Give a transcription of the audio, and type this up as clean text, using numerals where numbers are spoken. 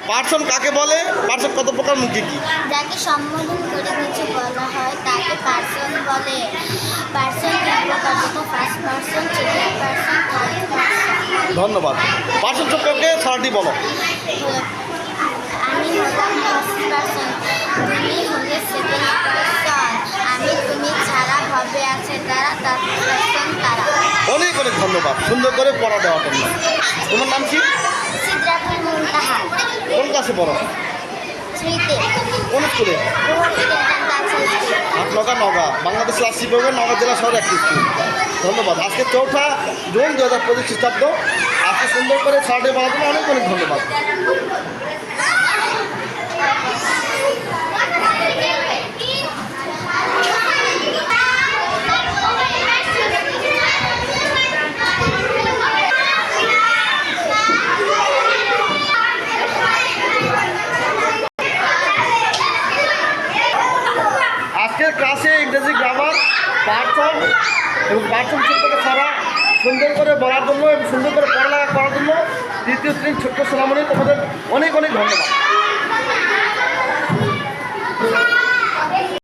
Person কাকে বলে? Person কত প্রকার মুখে কি? যাকে সম্বোধন করে কিছু বলা হয় তাকে পার্সন বলে। পার্সন তিন প্রকার, যেটা first person, second person, third person. ধন্যবাদ। পার্সন সম্পর্কে ছড়াটি বলো। আমি হলাম ফার্স্ট পার্সন, তুমি হলে সেকেন্ড পার্সন, আমি তুমি ছাড়া হবে আছে তারা, থার্ড পার্সন তারা। অনেক অনেক ধন্যবাদ সুন্দর করে পড়া দেওয়ার জন্য। তোমার নাম কি? সিদ্রাতুল মুনতাহা। কোন ক্লাসে পড়ো? থ্রিতে। কোন স্কুলে? নগা বাংলাদেশ রাষ্ট্রীয় বিভাগের নগা জেলা শহরে একটি স্কুল। ধন্যবাদ। আজকে 4 জুন 2025 খ্রিস্টাব্দ। আজকে সুন্দর করে ছড়াটি বলার জন্য অনেক অনেক ধন্যবাদ। আজকের ক্লাসে ইংরেজি গ্রামার, পার্সন এবং পার্সন সম্পর্কে ছড়া সুন্দর করে বলার জন্য এবং সুন্দর করে পড়ালেখা করার জন্য তৃতীয় শ্রেণীর ছোট্ট সোনামণি তোমাদের অনেক অনেক ধন্যবাদ।